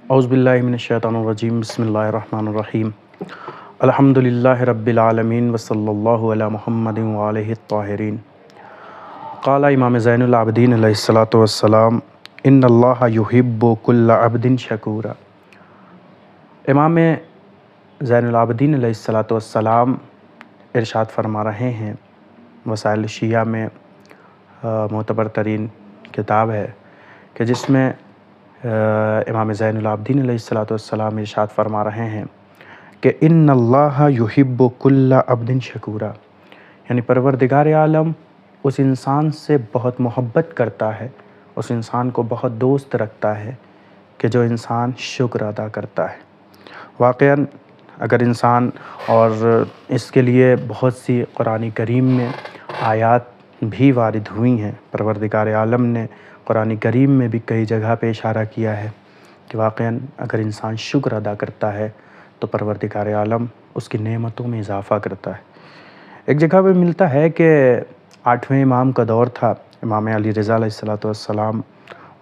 اعوذ باللہ من الشیطان الرجیم بسم اللہ الرحمن الرحیم الحمدللہ رب العالمین وصلی اللہ علی محمد وآلہ الطاہرین۔ قال امام زین العابدین علیہ الصلاۃ والسلام ان اللہ یحب کل عبد شکورا۔ امام زین العابدین علیہ الصلاۃ والسلام ارشاد فرما رہے ہیں، وسائل شیعہ میں معتبر ترین کتاب ہے کہ جس میں امام زین العابدین علیہ الصلاۃ والسلام ارشاد فرما رہے ہیں کہ ان اللہ یحب کل عبد شکورا، یعنی پروردگار عالم اس انسان سے بہت محبت کرتا ہے، اس انسان کو بہت دوست رکھتا ہے کہ جو انسان شکر ادا کرتا ہے۔ واقعاً اگر انسان، اور اس کے لیے بہت سی قرآن کریم میں آیات بھی وارد ہوئی ہیں، پروردگار عالم نے قرآن کریم میں بھی کئی جگہ پہ اشارہ کیا ہے کہ واقعاً اگر انسان شکر ادا کرتا ہے تو پروردگار عالم اس کی نعمتوں میں اضافہ کرتا ہے۔ ایک جگہ پہ ملتا ہے کہ 8ویں امام کا دور تھا، امام علی رضا علیہ الصلاۃ والسلام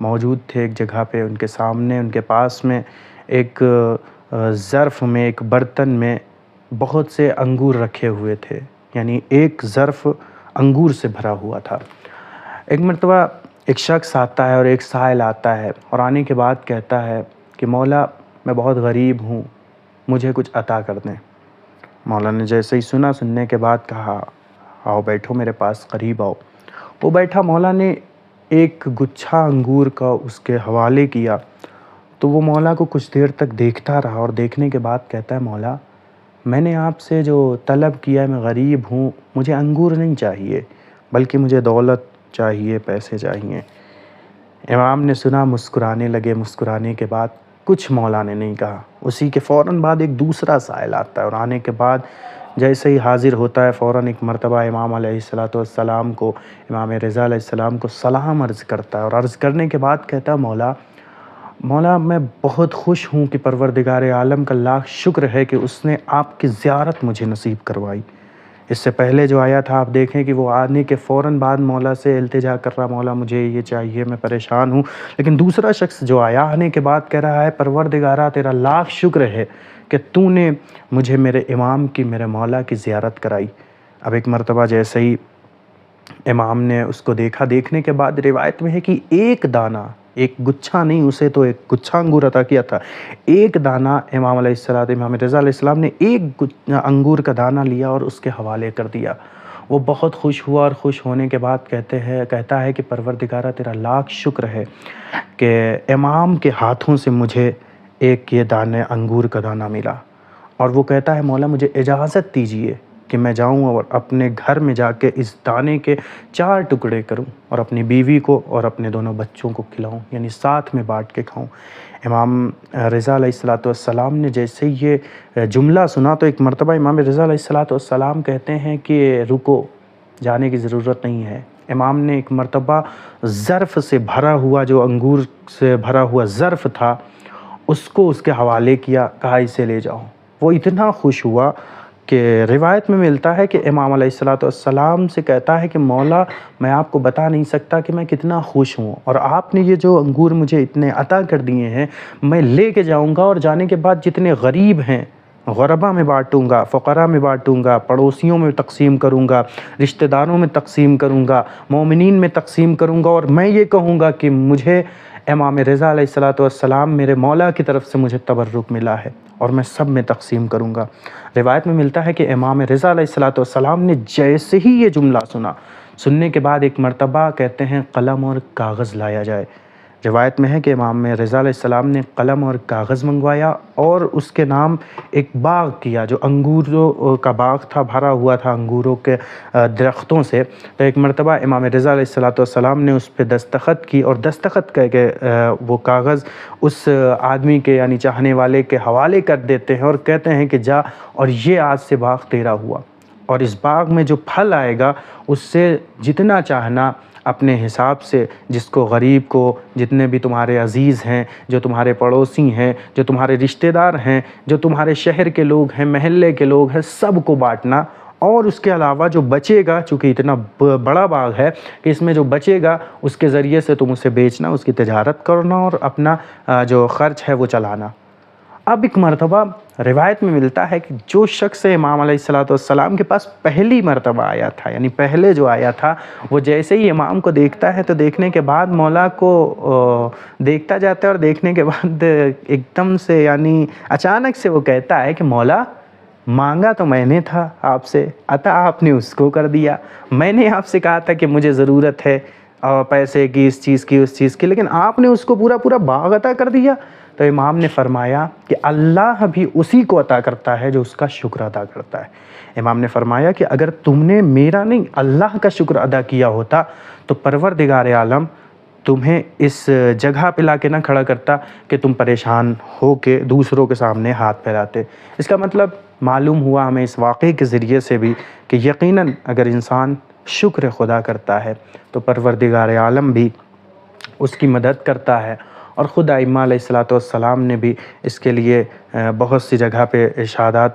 موجود تھے ایک جگہ پہ، ان کے سامنے، ان کے پاس میں ایک ظرف میں، ایک برتن میں بہت سے انگور رکھے ہوئے تھے، یعنی ایک ظرف انگور سے بھرا ہوا تھا۔ ایک مرتبہ ایک شخص آتا ہے اور ایک سائل آتا ہے اور آنے کے بعد کہتا ہے کہ مولا میں بہت غریب ہوں، مجھے کچھ عطا کر دیں۔ مولا نے جیسے ہی سننے کے بعد کہا آؤ بیٹھو میرے پاس، قریب آؤ۔ وہ بیٹھا، مولا نے ایک گچھا انگور کا اس کے حوالے کیا تو وہ مولا کو کچھ دیر تک دیکھتا رہا اور دیکھنے کے بعد کہتا ہے مولا میں نے آپ سے جو طلب کیا ہے، میں غریب ہوں، مجھے انگور نہیں چاہیے بلکہ مجھے دولت چاہیے، پیسے چاہیے۔ امام نے سنا، مسکرانے لگے، مسکرانے کے بعد کچھ مولا نے نہیں کہا۔ اسی کے فوراً بعد ایک دوسرا سائل آتا ہے اور آنے کے بعد جیسے ہی حاضر ہوتا ہے فوراً ایک مرتبہ امام علیہ الصلاۃ والسلام کو، امام رضا علیہ السلام کو سلام عرض کرتا ہے اور عرض کرنے کے بعد کہتا ہے مولا میں بہت خوش ہوں کہ پروردگار عالم کا لاکھ شکر ہے کہ اس نے آپ کی زیارت مجھے نصیب کروائی۔ اس سے پہلے جو آیا تھا آپ دیکھیں کہ وہ آنے کے فوراً بعد مولا سے التجا کر رہا، مولا مجھے یہ چاہیے، میں پریشان ہوں۔ لیکن دوسرا شخص جو آیا آنے کے بعد کہہ رہا ہے پروردگارا تیرا لاکھ شکر ہے کہ تو نے مجھے میرے امام کی، میرے مولا کی زیارت کرائی۔ اب ایک مرتبہ جیسے ہی امام نے اس کو دیکھا، دیکھنے کے بعد روایت میں ہے کہ ایک دانہ، ایک گچھا نہیں، اسے تو ایک گچھا انگور عطا کیا تھا، ایک دانہ امام رضا علیہ السلام نے ایک انگور کا دانہ لیا اور اس کے حوالے کر دیا۔ وہ بہت خوش ہوا اور خوش ہونے کے بعد کہتا ہے کہ پروردگارا تیرا لاکھ شکر ہے کہ امام کے ہاتھوں سے مجھے ایک یہ دانے انگور کا دانہ ملا۔ اور وہ کہتا ہے مولا مجھے اجازت دیجیے کہ میں جاؤں اور اپنے گھر میں جا کے اس دانے کے 4 ٹکڑے کروں اور اپنی بیوی کو اور اپنے دونوں بچوں کو کھلاؤں، یعنی ساتھ میں بانٹ کے کھاؤں۔ امام رضا علیہ الصلاۃ والسلام نے جیسے یہ جملہ سنا تو ایک مرتبہ امام رضا علیہ الصلاۃ والسلام کہتے ہیں کہ رکو، جانے کی ضرورت نہیں ہے۔ امام نے ایک مرتبہ ظرف سے بھرا ہوا، جو انگور سے بھرا ہوا ظرف تھا، اس کو اس کے حوالے کیا، کہا اسے لے جاؤ۔ وہ اتنا خوش ہوا کہ روایت میں ملتا ہے کہ امام علیہ الصلاۃ والسلام سے کہتا ہے کہ مولا میں آپ کو بتا نہیں سکتا کہ میں کتنا خوش ہوں، اور آپ نے یہ جو انگور مجھے اتنے عطا کر دیے ہیں میں لے کے جاؤں گا اور جانے کے بعد جتنے غریب ہیں غربا میں بانٹوں گا، فقراء میں بانٹوں گا، پڑوسیوں میں تقسیم کروں گا، رشتہ داروں میں تقسیم کروں گا، مومنین میں تقسیم کروں گا، اور میں یہ کہوں گا کہ مجھے امام رضا علیہ الصلاۃ والسلام میرے مولا کی طرف سے مجھے تبرک ملا ہے اور میں سب میں تقسیم کروں گا۔ روایت میں ملتا ہے کہ امام رضا علیہ الصلاۃ والسلام نے جیسے ہی یہ جملہ سننے کے بعد ایک مرتبہ کہتے ہیں قلم اور کاغذ لایا جائے۔ روایت میں ہے کہ امام رضا علیہ السلام نے قلم اور کاغذ منگوایا اور اس کے نام ایک باغ کیا، جو انگوروں کا باغ تھا، بھرا ہوا تھا انگوروں کے درختوں سے۔ تو ایک مرتبہ امام رضا علیہ الصلاۃ والسلام نے اس پہ دستخط کی اور دستخط کر کے وہ کاغذ اس آدمی کے، یعنی چاہنے والے کے حوالے کر دیتے ہیں اور کہتے ہیں کہ جا اور یہ آج سے باغ تیرا ہوا، اور اس باغ میں جو پھل آئے گا اس سے جتنا چاہنا اپنے حساب سے، جس کو غریب کو، جتنے بھی تمہارے عزیز ہیں، جو تمہارے پڑوسی ہیں، جو تمہارے رشتہ دار ہیں، جو تمہارے شہر کے لوگ ہیں، محلے کے لوگ ہیں، سب کو بانٹنا اور اس کے علاوہ جو بچے گا، چونکہ اتنا بڑا باغ ہے کہ اس میں جو بچے گا اس کے ذریعے سے تم اسے بیچنا، اس کی تجارت کرنا اور اپنا جو خرچ ہے وہ چلانا۔ اب ایک مرتبہ روایت میں ملتا ہے کہ جو شخص امام علیہ السلام کے پاس پہلی مرتبہ آیا تھا، یعنی پہلے جو آیا تھا، وہ جیسے ہی امام کو دیکھتا ہے تو دیکھنے کے بعد مولا کو دیکھتا جاتا ہے، اور دیکھنے کے بعد ایک دم سے یعنی اچانک سے وہ کہتا ہے کہ مولا، مانگا تو میں نے تھا آپ سے، عطا آپ نے اس کو کر دیا۔ میں نے آپ سے کہا تھا کہ مجھے ضرورت ہے اور پیسے کی، اس چیز کی، اس چیز کی، لیکن آپ نے اس کو پورا باغ عطا کر دیا۔ تو امام نے فرمایا کہ اللہ بھی اسی کو عطا کرتا ہے جو اس کا شکر ادا کرتا ہے۔ امام نے فرمایا کہ اگر تم نے میرا نہیں اللہ کا شکر ادا کیا ہوتا تو پروردگار عالم تمہیں اس جگہ پہ لا کے نہ کھڑا کرتا کہ تم پریشان ہو کے دوسروں کے سامنے ہاتھ پھیلاتے۔ اس کا مطلب معلوم ہوا ہمیں اس واقعے کے ذریعے سے بھی کہ یقیناً اگر انسان شکر خدا کرتا ہے تو پروردگار عالم بھی اس کی مدد کرتا ہے، اور خود ائمہ علیہ السلام نے بھی اس کے لیے بہت سی جگہ پہ ارشادات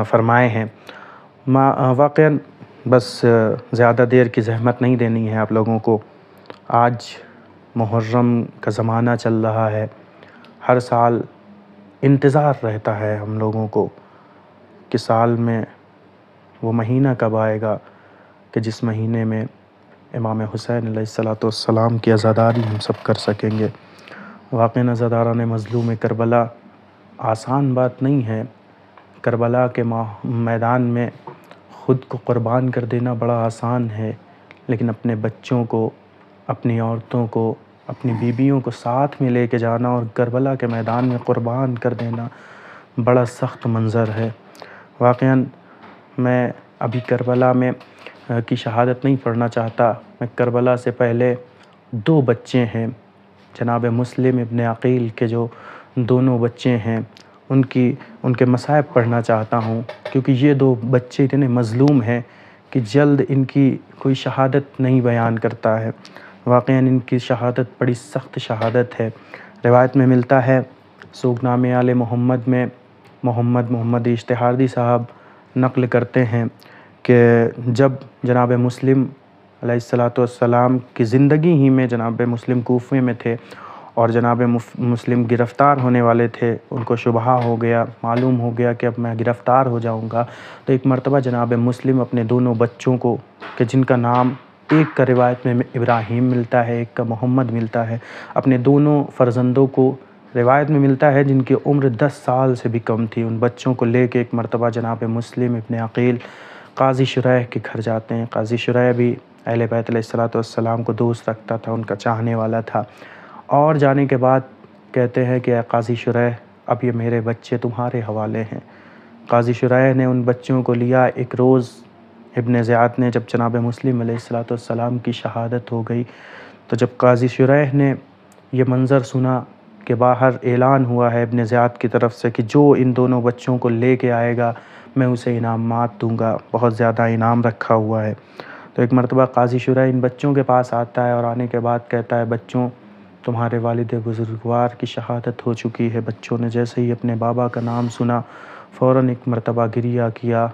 فرمائے ہیں۔ واقعاً بس زیادہ دیر کی زحمت نہیں دینی ہے آپ لوگوں کو۔ آج محرم کا زمانہ چل رہا ہے، ہر سال انتظار رہتا ہے ہم لوگوں کو کہ سال میں وہ مہینہ کب آئے گا کہ جس مہینے میں امام حسین علیہ السلام کی عزاداری ہم سب کر سکیں گے۔ واقعاً عزاداران مظلوم کربلا آسان بات نہیں ہے۔ کربلا کے میدان میں خود کو قربان کر دینا بڑا آسان ہے، لیکن اپنے بچوں کو، اپنی عورتوں کو، اپنی بیویوں کو ساتھ میں لے کے جانا اور کربلا کے میدان میں قربان کر دینا بڑا سخت منظر ہے۔ واقعاً میں ابھی کربلا میں کی شہادت نہیں پڑھنا چاہتا۔ میں کربلا سے پہلے 2 بچے ہیں، جناب مسلم ابن عقیل کے جو دونوں بچے ہیں ان کے مصائب پڑھنا چاہتا ہوں، کیونکہ یہ 2 بچے اتنے مظلوم ہیں کہ جلد ان کی کوئی شہادت نہیں بیان کرتا ہے۔ واقعاً ان کی شہادت بڑی سخت شہادت ہے۔ روایت میں ملتا ہے، سوگنامہ آل محمد میں محمد اشتہاردی صاحب نقل کرتے ہیں کہ جب جناب مسلم علیہ السلام کی زندگی ہی میں جناب مسلم کوفے میں تھے اور جناب مسلم گرفتار ہونے والے تھے، ان کو شبہ ہو گیا، معلوم ہو گیا کہ اب میں گرفتار ہو جاؤں گا، تو ایک مرتبہ جناب مسلم اپنے دونوں بچوں کو، کہ جن کا نام ایک کا روایت میں ابراہیم ملتا ہے، ایک کا محمد ملتا ہے، اپنے دونوں فرزندوں کو روایت میں ملتا ہے جن کی عمر 10 سال سے بھی کم تھی، ان بچوں کو لے کے ایک مرتبہ جناب مسلم ابن عقیل قاضی شریح کے گھر جاتے ہیں۔ قاضی شریح بھی اہل بیت علیہ السلام کو دوست رکھتا تھا، ان کا چاہنے والا تھا، اور جانے کے بعد کہتے ہیں کہ اے قاضی شریح، اب یہ میرے بچے تمہارے حوالے ہیں۔ قاضی شریح نے ان بچوں کو لیا۔ ایک روز ابن زیاد نے، جب جناب مسلم علیہ السلام کی شہادت ہو گئی، تو جب قاضی شریح نے یہ منظر سنا کہ باہر اعلان ہوا ہے ابن زیاد کی طرف سے کہ جو ان دونوں بچوں کو لے کے آئے گا میں اسے انعامات دوں گا، بہت زیادہ انعام رکھا ہوا ہے، تو ایک مرتبہ قاضی شریح ان بچوں کے پاس آتا ہے اور آنے کے بعد کہتا ہے، بچوں، تمہارے والد بزرگوار کی شہادت ہو چکی ہے۔ بچوں نے جیسے ہی اپنے بابا کا نام سنا فوراً ایک مرتبہ گریہ کیا،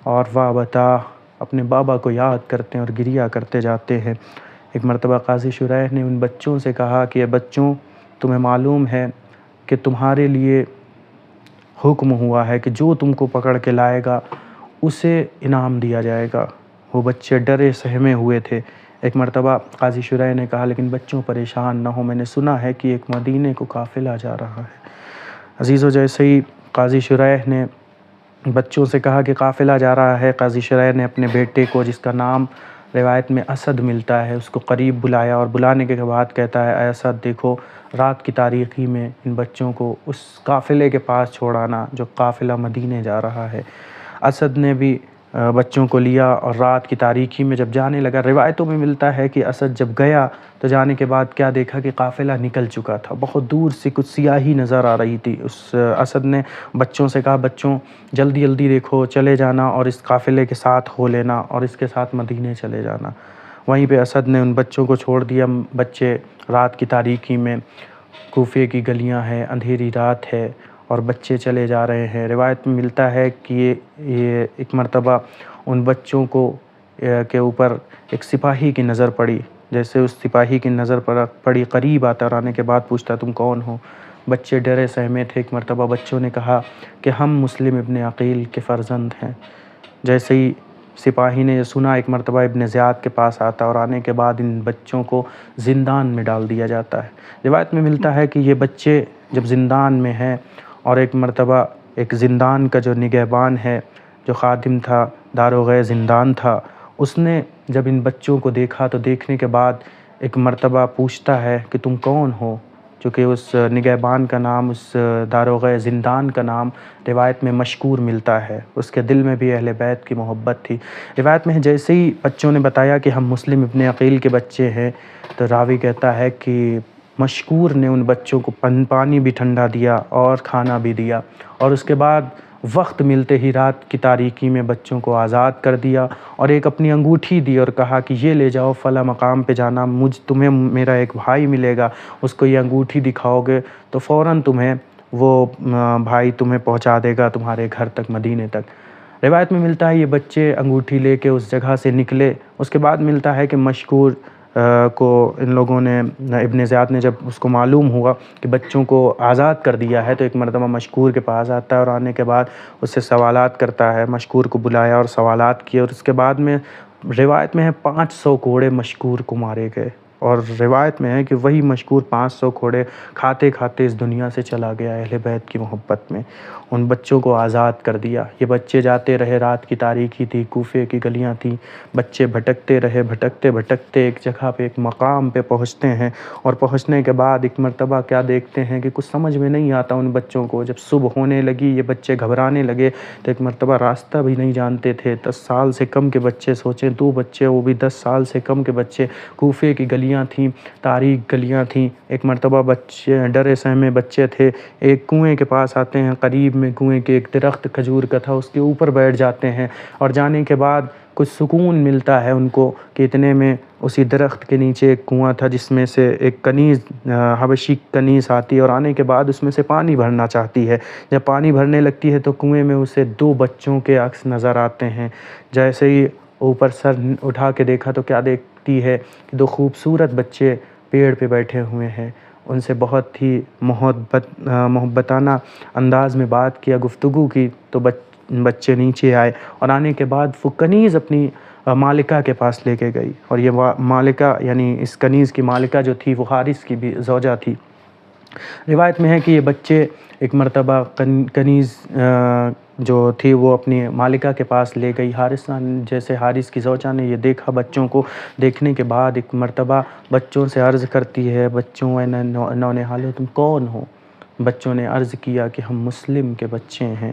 اور واہ بتا اپنے بابا کو یاد کرتے ہیں اور گریہ کرتے جاتے ہیں۔ ایک مرتبہ قاضی شریح نے ان بچوں سے کہا کہ بچوں، تمہیں معلوم ہے کہ تمہارے لیے حکم ہوا ہے کہ جو تم کو پکڑ کے لائے گا اسے انعام دیا جائے گا۔ وہ بچے ڈرے سہمے ہوئے تھے۔ ایک مرتبہ قاضی شریح نے کہا، لیکن بچوں پریشان نہ ہو، میں نے سنا ہے کہ ایک مدینے کو قافلہ جا رہا ہے۔ عزیزو، جیسے ہی قاضی شریح نے بچوں سے کہا کہ قافلہ جا رہا ہے، قاضی شریح نے اپنے بیٹے کو، جس کا نام روایت میں اسد ملتا ہے، اس کو قریب بلایا، اور بلانے کے بعد کہتا ہے، اے اسد، دیکھو رات کی تاریکی میں ان بچوں کو اس قافلے کے پاس چھوڑ آنا جو قافلہ مدینے جا رہا ہے۔ اسد نے بھی بچوں کو لیا اور رات کی تاریکی میں جب جانے لگا، روایتوں میں ملتا ہے کہ اسد جب گیا تو جانے کے بعد کیا دیکھا کہ قافلہ نکل چکا تھا، بہت دور سے کچھ سیاہی نظر آ رہی تھی۔ اس اسد نے بچوں سے کہا، بچوں جلدی جلدی دیکھو، چلے جانا اور اس قافلے کے ساتھ ہو لینا اور اس کے ساتھ مدینے چلے جانا۔ وہیں پہ اسد نے ان بچوں کو چھوڑ دیا۔ بچے رات کی تاریکی میں، کوفے کی گلیاں ہیں، اندھیری رات ہے اور بچے چلے جا رہے ہیں۔ روایت میں ملتا ہے کہ یہ ایک مرتبہ ان بچوں کو کے اوپر ایک سپاہی کی نظر پڑی، جیسے اس سپاہی کی نظر پڑی، قریب آتا اور آنے کے بعد پوچھتا تم کون ہو؟ بچے ڈرے سہمے تھے۔ ایک مرتبہ بچوں نے کہا کہ ہم مسلم ابن عقیل کے فرزند ہیں۔ جیسے ہی سپاہی نے یہ سنا، ایک مرتبہ ابن زیاد کے پاس آتا اور آنے کے بعد ان بچوں کو زندان میں ڈال دیا جاتا ہے۔ روایت میں ملتا ہے کہ یہ بچے جب زندان میں ہیں اور ایک مرتبہ ایک زندان کا جو نگہبان ہے، جو خادم تھا، داروغہ زندان تھا، اس نے جب ان بچوں کو دیکھا تو دیکھنے کے بعد ایک مرتبہ پوچھتا ہے کہ تم کون ہو؟ چونکہ اس نگہبان کا نام، اس داروغہ زندان کا نام روایت میں مشکور ملتا ہے، اس کے دل میں بھی اہل بیت کی محبت تھی۔ روایت میں جیسے ہی بچوں نے بتایا کہ ہم مسلم ابن عقیل کے بچے ہیں، تو راوی کہتا ہے کہ مشکور نے ان بچوں کو پانی بھی ٹھنڈا دیا اور کھانا بھی دیا، اور اس کے بعد وقت ملتے ہی رات کی تاریکی میں بچوں کو آزاد کر دیا اور ایک اپنی انگوٹھی دی اور کہا کہ یہ لے جاؤ، فلاں مقام پہ جانا، تمہیں میرا ایک بھائی ملے گا، اس کو یہ انگوٹھی دکھاؤ گے تو فوراً تمہیں وہ بھائی تمہیں پہنچا دے گا تمہارے گھر تک، مدینے تک۔ روایت میں ملتا ہے یہ بچے انگوٹھی لے کے اس جگہ سے نکلے۔ اس کے بعد ملتا ہے کہ مشکور کو ان لوگوں نے، ابن زیاد نے، جب اس کو معلوم ہوا کہ بچوں کو آزاد کر دیا ہے تو ایک مرتبہ مشکور کے پاس آتا ہے اور آنے کے بعد اس سے سوالات کرتا ہے۔ مشکور کو بلایا اور سوالات کیے، اور اس کے بعد میں روایت میں ہے 500 کوڑے مشکور کو مارے گئے، اور روایت میں ہے کہ وہی مشکور 500 کوڑے کھاتے کھاتے اس دنیا سے چلا گیا اہل بیت کی محبت میں۔ ان بچوں کو آزاد کر دیا۔ یہ بچے جاتے رہے، رات کی تاریکی تھی، کوفے کی گلیاں تھیں، بچے بھٹکتے رہے، بھٹکتے بھٹکتے ایک جگہ پہ، ایک مقام پہ پہنچتے ہیں، اور پہنچنے کے بعد ایک مرتبہ کیا دیکھتے ہیں کہ کچھ سمجھ میں نہیں آتا ان بچوں کو۔ جب صبح ہونے لگی، یہ بچے گھبرانے لگے، تو ایک مرتبہ راستہ بھی نہیں جانتے تھے۔ 10 سال سے کم کے بچے، سوچیں 2 بچے، وہ بھی 10 سال سے کم کے بچے، کوفے کی گلیاں تھیں، تاریک گلیاں تھیں۔ ایک مرتبہ بچے ڈرے سہمے بچے تھے، ایک کنویں کے پاس آتے ہیں، قریب میں کنویں کے ایک درخت کھجور کا تھا، اس کے اوپر بیٹھ جاتے ہیں، اور جانے کے بعد کچھ سکون ملتا ہے ان کو کہ اتنے میں اسی درخت کے نیچے ایک کنواں تھا جس میں سے ایک کنیز، حبشی کنیز آتی ہے اور آنے کے بعد اس میں سے پانی بھرنا چاہتی ہے۔ جب پانی بھرنے لگتی ہے تو کنویں میں اسے 2 بچوں کے عکس نظر آتے ہیں۔ جیسے ہی اوپر سر اٹھا کے دیکھا تو کیا دیکھتی ہے کہ 2 خوبصورت بچے پیڑ پہ بیٹھے ہوئے ہیں۔ ان سے بہت ہی محبتانہ انداز میں بات کیا، گفتگو کی، تو بچے نیچے آئے، اور آنے کے بعد وہ کنیز اپنی مالکہ کے پاس لے کے گئی، اور یہ مالکہ یعنی اس کنیز کی مالکہ جو تھی وہ حارث کی بھی زوجہ تھی۔ روایت میں ہے کہ یہ بچے ایک مرتبہ کنیز جو تھی وہ اپنی مالکہ کے پاس لے گئی۔ حارث کی زوجہ نے یہ دیکھا، بچوں کو دیکھنے کے بعد ایک مرتبہ بچوں سے عرض کرتی ہے، بچوں اے نونہالو تم کون ہو؟ بچوں نے عرض کیا کہ ہم مسلم کے بچے ہیں۔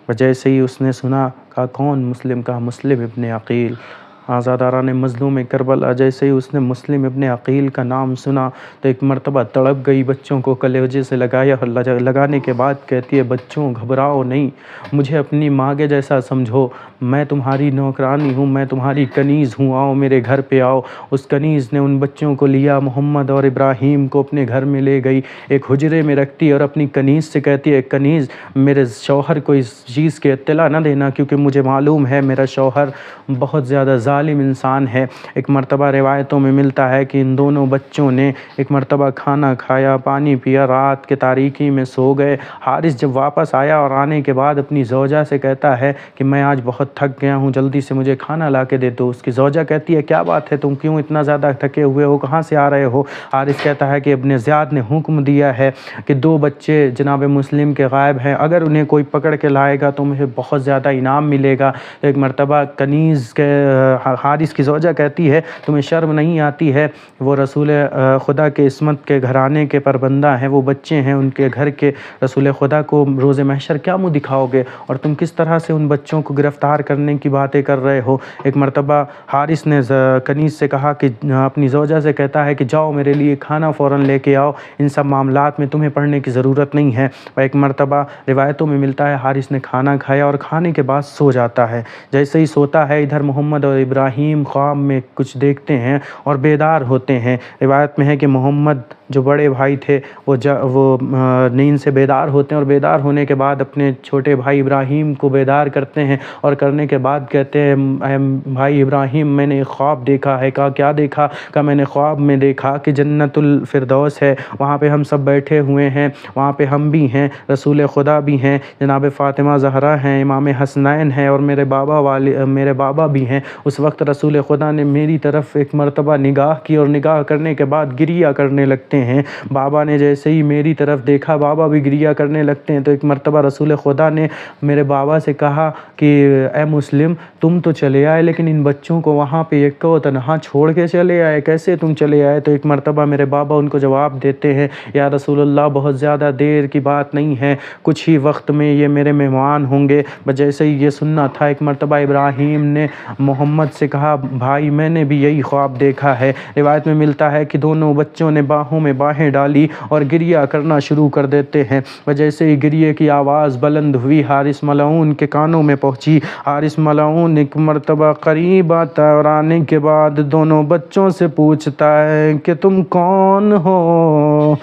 جیسے ہی اس نے سنا، کہا کون مسلم؟ کہا مسلم ابن عقیل، آزاداران مظلوم کربلا۔ جیسے ہی اس نے مسلم ابن عقیل کا نام سنا تو ایک مرتبہ تڑپ گئی، بچوں کو کلیجے سے لگایا، لگانے کے بعد کہتی ہے بچوں گھبراؤ نہیں، مجھے اپنی ماں کے جیسا سمجھو، میں تمہاری نوکرانی ہوں، میں تمہاری کنیز ہوں، آؤ میرے گھر پہ آؤ۔ اس کنیز نے ان بچوں کو لیا، محمد اور ابراہیم کو اپنے گھر میں لے گئی، ایک حجرے میں رکھتی اور اپنی کنیز سے کہتی ہے کنیز میرے شوہر کو اس چیز کی اطلاع نہ دینا، کیونکہ مجھے معلوم ہے میرا شوہر بہت زیادہ ظالم انسان ہے۔ ایک مرتبہ روایتوں میں ملتا ہے کہ ان دونوں بچوں نے ایک مرتبہ کھانا کھایا، پانی پیا، رات کے تاریکی میں سو گئے۔ حارث جب واپس آیا اور آنے کے بعد اپنی زوجہ سے کہتا ہے کہ میں آج بہت تھک گیا ہوں، جلدی سے مجھے کھانا لا کے دے دو۔ اس کی زوجہ کہتی ہے کیا بات ہے، تم کیوں اتنا زیادہ تھکے ہوئے ہو، کہاں سے آ رہے ہو؟ حارث کہتا ہے کہ ابن زیاد نے حکم دیا ہے کہ 2 بچے جناب مسلم کے غائب ہیں، اگر انہیں کوئی پکڑ کے لائے گا تو مجھے بہت زیادہ انعام ملے گا۔ ایک مرتبہ کنیز کے حارث کی زوجہ کہتی ہے تمہیں شرم نہیں آتی ہے، وہ رسول خدا کے عصمت کے گھرانے کے پربندہ ہیں، وہ بچے ہیں، ان کے گھر کے رسول خدا کو روز محشر کیا منہ دکھاؤ گے، اور تم کس طرح سے ان بچوں کو گرفتار کرنے کی باتیں کر رہے ہو؟ ایک مرتبہ حارث نے کنیز سے کہا کہ اپنی زوجہ سے کہتا ہے کہ جاؤ میرے لیے کھانا فوراً لے کے آؤ، ان سب معاملات میں تمہیں پڑھنے کی ضرورت نہیں ہے۔ ایک مرتبہ روایتوں میں ملتا ہے حارث نے کھانا کھایا اور کھانے کے بعد سو جاتا ہے۔ جیسے ہی سوتا ہے ادھر محمد اور ابراہیم خواب میں کچھ دیکھتے ہیں اور بیدار ہوتے ہیں۔ روایت میں ہے کہ محمد جو بڑے بھائی تھے وہ نیند سے بیدار ہوتے ہیں، اور بیدار ہونے کے بعد اپنے چھوٹے بھائی ابراہیم کو بیدار کرتے ہیں اور کرنے کے بعد کہتے ہیں اے بھائی ابراہیم میں نے ایک خواب دیکھا ہے۔ کہا کیا دیکھا؟ کہا میں نے خواب میں دیکھا کہ جنت الفردوس ہے، وہاں پہ ہم سب بیٹھے ہوئے ہیں، وہاں پہ ہم بھی ہیں، رسول خدا بھی ہیں، جناب فاطمہ زہرا ہیں، امام حسنین ہیں، اور میرے بابا بھی ہیں۔ اس وقت رسول خدا نے میری طرف ایک مرتبہ نگاہ کی اور نگاہ کرنے کے بعد گریہ کرنے لگتے ہیں۔ بابا نے جیسے ہی میری طرف دیکھا بابا بھی گریہ کرنے لگتے ہیں۔ تو ایک مرتبہ رسول خدا نے میرے بابا سے کہا کہ اے مسلم تم تو چلے آئے لیکن ان بچوں کو وہاں پہ ایک و تنہا چھوڑ کے چلے آئے، کیسے تم چلے آئے؟ تو ایک مرتبہ میرے بابا ان کو جواب دیتے ہیں یا رسول اللہ بہت زیادہ دیر کی بات نہیں ہے، کچھ ہی وقت میں یہ میرے مہمان ہوں گے۔ جیسے ہی یہ سننا تھا ایک مرتبہ ابراہیم نے محمد سے کہا بھائی میں نے بھی یہی خواب دیکھا ہے۔ روایت میں ملتا ہے کہ دونوں بچوں نے باہوں میں باہیں ڈالی اور گریہ کرنا شروع کر دیتے ہیں۔ جیسے ہی گریے کی آواز بلند ہوئی حارث ملعون کے کانوں میں پہنچی۔ حارث ملعون ایک مرتبہ قریب آتا ہے اور آنے کے بعد دونوں بچوں سے پوچھتا ہے کہ تم کون ہو؟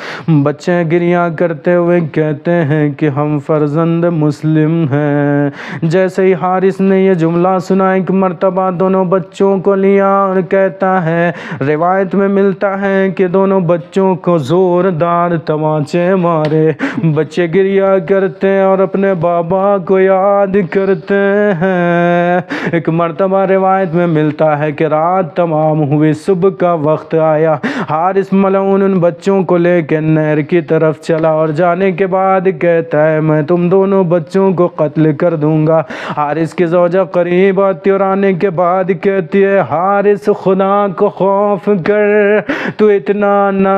بچے گریہ کرتے ہوئے کہتے ہیں کہ ہم فرزند مسلم ہیں۔ جیسے ہی حارث نے یہ جملہ سنا ایک مرتبہ دونوں بچوں کو لیا اور کہتا ہے، روایت میں ملتا ہے کہ دونوں بچوں کو زوردار تمانچے مارے۔ بچے گریہ کرتے ہیں اور اپنے بابا کو یاد کرتے ہیں۔ ایک مرتبہ روایت میں ملتا ہے کہ رات تمام ہوئی، صبح کا وقت آیا، حارث ملعون ان بچوں کو لے کے نہر کی طرف چلا اور جانے کے بعد کہتا ہے میں تم دونوں بچوں کو قتل کر دوں گا۔ حارث کی زوجہ قریب آتی اور آنے کے بعد کہتی ہے حارث خدا کو خوف کر، تو اتنا نہ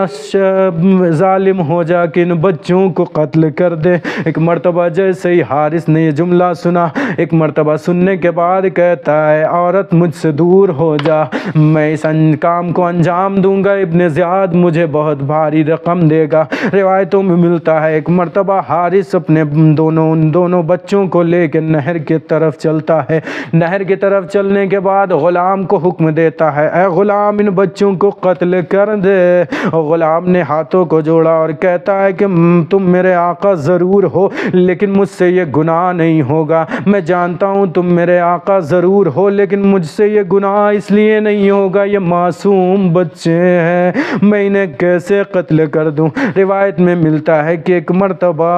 ظالم ہو جا کہ ان بچوں کو قتل کر دے۔ ایک مرتبہ جیسے ہی حارث نے یہ جملہ سنا ایک مرتبہ سننے کے بعد کہتا ہے عورت مجھ سے دور ہو جا، میں اس کام کو انجام دوں گا، ابن زیاد مجھے بہت بھاری رقم دے گا۔ روایتوں میں ملتا ہے ایک مرتبہ حارث اپنے دونوں بچوں کو لے کے نہر کی طرف چلتا ہے۔ نہر کی طرف چلنے کے بعد غلام کو حکم دیتا ہے اے غلام ان بچوں کو قتل کر دے۔ غلام نے ہاتھوں کو جوڑا اور کہتا ہے کہ تم میرے آقا ضرور ہو لیکن مجھ سے یہ گناہ نہیں ہوگا، میں جانتا ہوں تم میرے آقا ضرور ہو لیکن مجھ سے یہ گناہ اس لیے نہیں ہوگا، یہ معصوم بچے ہیں، میں انہیں کیسے قتل کر دوں۔ روایت میں ملتا ہے کہ ایک مرتبہ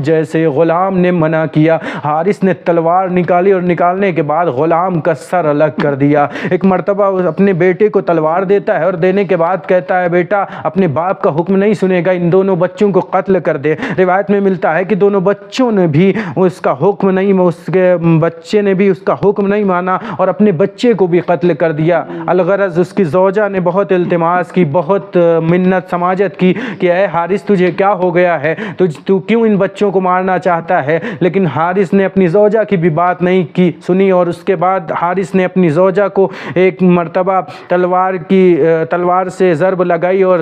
جیسے غلام نے منع کیا حارث نے تلوار نکالی اور نکالنے کے بعد غلام کا سر الگ کر دیا۔ ایک مرتبہ اپنے بیٹے کو تلوار دیتا ہے اور دینے کے بعد کہتا ہے بیٹا اپنے باپ کا حکم نہیں سنے گا، ان دونوں بچوں کو قتل کر دے۔ روایت میں ملتا ہے کہ دونوں بچوں نے بھی اس کا حکم نہیں، اس کے بچے نے بھی اس کا حکم نہیں مانا اور اپنے بچے کو بھی قتل کر دیا۔ الغرض اس کی زوجہ نے بہت التماس کی، بہت منت سماجت کی کہ اے حارث تجھے کیا ہو گیا ہے، تو کیوں ان بچوں کو مارنا چاہتا ہے؟ لیکن حارث نے اپنی زوجہ کی بھی بات نہیں کی سنی اور اس کے بعد حارث نے اپنی زوجہ کو ایک مرتبہ تلوار سے ضرب لگائی اور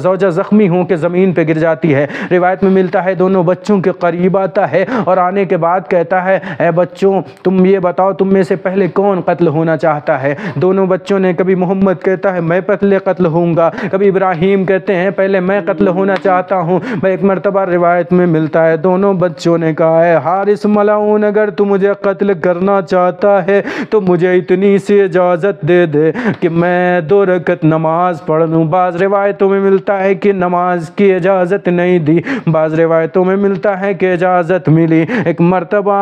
زوجہ زخمی ہو کے زمین پہ گر جاتی ہے۔ روایت میں ملتا ہے دونوں بچوں کے قریب آتا ہے اور آنے کے بعد کہتا ہے اے بچوں تم یہ بتاؤ تم میں سے پہلے کون قتل ہونا چاہتا ہے؟ دونوں بچوں نے کبھی محمد کہتا ہے میں پہلے قتل ہوں گا، کبھی ابراہیم کہتے ہیں پہلے میں قتل ہونا چاہتا ہوں۔ ایک مرتبہ روایت میں ملتا ہے دونوں بچوں نے کہا ہے حارث ملعون اگر تو مجھے قتل کرنا چاہتا ہے تو مجھے اتنی سی اجازت دے دے کہ میں 2 رکعت نماز پڑھ لوں۔ بعض روایتوں میں ملتا ہے کہ نماز کی اجازت نہیں دی، بعض روایتوں میں ملتا ہے کہ اجازت ملی۔ ایک مرتبہ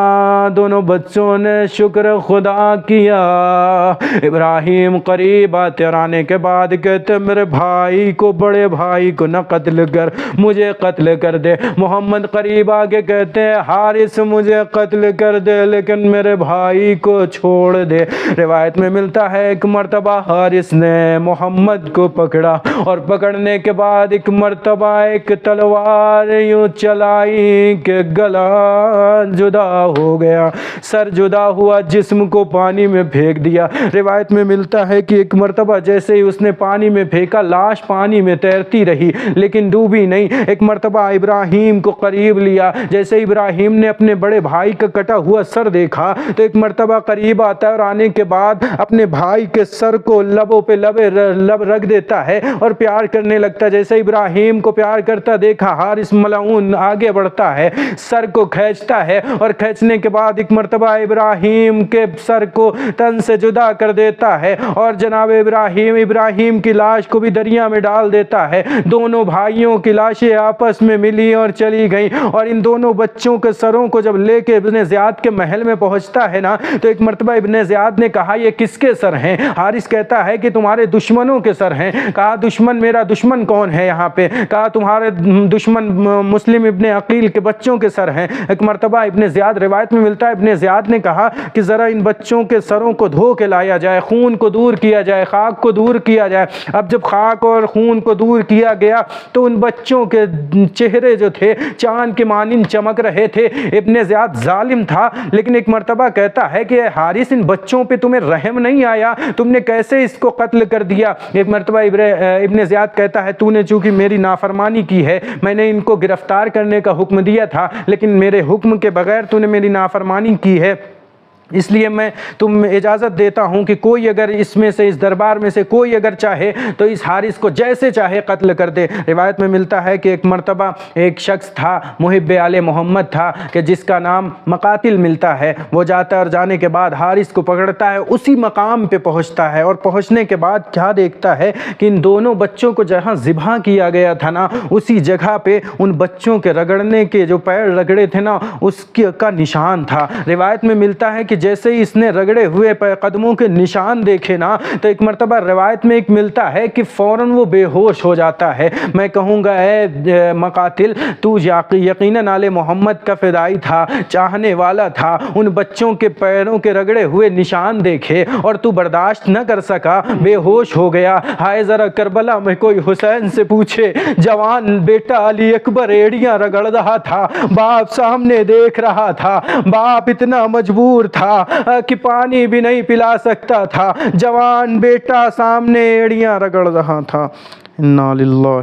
دونوں بچوں نے شکر خدا کیا، ابراہیم قریب آتے اور آنے کے بعد کہتے میرے بھائی کو، بڑے بھائی کو نہ قتل کر، مجھے قتل کر دے۔ محمد قریب آگے کہتے ہیں حارث مجھے قتل کر دے لیکن میرے بھائی کو چھوڑ دے۔ روایت میں ملتا ہے ایک مرتبہ حارث نے محمد کو پکڑا اور پکڑنے کے بعد ایک مرتبہ ایک تلوار یوں چلائی کہ گلا جدا ہو گیا، سر جدا ہوا، جسم کو پانی میں پھینک دیا۔ روایت میں ملتا ہے کہ ایک مرتبہ جیسے ہی اس نے پانی میں پھینکا لاش پانی میں تیرتی رہی لیکن ڈوبی نہیں۔ ایک مرتبہ ابراہیم کو قریب لیا، جیسے ابراہیم نے اپنے بڑے بھائی کا کٹا ہوا سر دیکھا تو ایک مرتبہ قریب آتا ہے اور آنے کے بعد اپنے بھائی کے سر کو لبوں پہ لب رکھ دیتا ہے اور پیار کرنے لگتا ہے۔ جیسے ابراہیم کو پیار کرتا دیکھا حارث ملعون آگے بڑھتا ہے، سر کو کھینچتا ہے اور کھینچنے کے بعد بعد ایک مرتبہ ابراہیم کے سر کو تن سے جدا کر دیتا ہے اور جناب ابراہیم کی لاش کو بھی دریا میں ڈال دیتا ہے۔ دونوں بھائیوں کی لاشیں آپس میں ملی اور چلی گئیں، اور ان دونوں بچوں کے سروں کو جب لے کے ابن زیاد کے محل میں پہنچتا ہے نا، تو ایک مرتبہ ابن زیاد نے کہا یہ کس کے سر ہیں؟ حارث کہتا ہے کہ تمہارے دشمنوں کے سر ہیں۔ کہا دشمن؟ میرا دشمن کون ہے یہاں پہ؟ کہا تمہارے دشمن مسلم ابن عقیل کے بچوں کے سر ہیں۔ ایک مرتبہ ابن زیاد، روایت میں ملتا ہے ابن زیاد نے کہا کہ ذرا ان بچوں کے سروں کو دھو کے لایا جائے، خون کو دور کیا جائے، خاک کو دور کیا جائے۔ اب جب خاک اور خون کو دور کیا گیا تو ان بچوں کے چہرے جو تھے چاند کے مانند چمک رہے تھے۔ ابن زیاد ظالم تھا، لیکن ایک مرتبہ کہتا ہے کہ حارث ان بچوں پہ تمہیں رحم نہیں آیا؟ تم نے کیسے اس کو قتل کر دیا؟ ایک مرتبہ ابن زیاد کہتا ہے تو نے چونکہ میری نافرمانی کی ہے، میں نے ان کو گرفتار کرنے کا حکم دیا تھا، لیکن میرے حکم کے بغیر تو نے میری نافرمانی کی ہے، اس لیے میں تم اجازت دیتا ہوں کہ کوئی اگر اس میں سے، اس دربار میں سے کوئی اگر چاہے تو اس حارث کو جیسے چاہے قتل کر دے۔ روایت میں ملتا ہے کہ ایک مرتبہ ایک شخص تھا، محب آل محمد تھا، کہ جس کا نام مقاتل ملتا ہے۔ وہ جاتا ہے اور جانے کے بعد حارث کو پکڑتا ہے، اسی مقام پہ پہنچتا ہے، اور پہنچنے کے بعد کیا دیکھتا ہے کہ ان دونوں بچوں کو جہاں ذبح کیا گیا تھا نا، اسی جگہ پہ ان بچوں کے رگڑنے کے جو پیر رگڑے تھے نا، اس کا نشان تھا۔ روایت میں ملتا ہے کہ جیسے ہی اس نے رگڑے ہوئے قدموں کے نشان دیکھے نا، تو ایک مرتبہ روایت میں ایک ملتا ہے کہ فوراً وہ بے ہوش ہو جاتا ہے۔ میں کہوں گا اے مقاتل، تو یقیناً آل محمد کا فدائی تھا، چاہنے والا تھا، ان بچوں کے پیروں کے رگڑے ہوئے نشان دیکھے اور تو برداشت نہ کر سکا، بے ہوش ہو گیا۔ ہائے ذرا کربلا میں کوئی حسین سے پوچھے، جوان بیٹا علی اکبر ایڑیاں رگڑ رہا تھا، باپ سامنے دیکھ رہا تھا، باپ اتنا مجبور تھا کہ پانی بھی نہیں پلا سکتا تھا، جوان بیٹا سامنے ایڑیاں رگڑ رہا تھا۔ انا للہ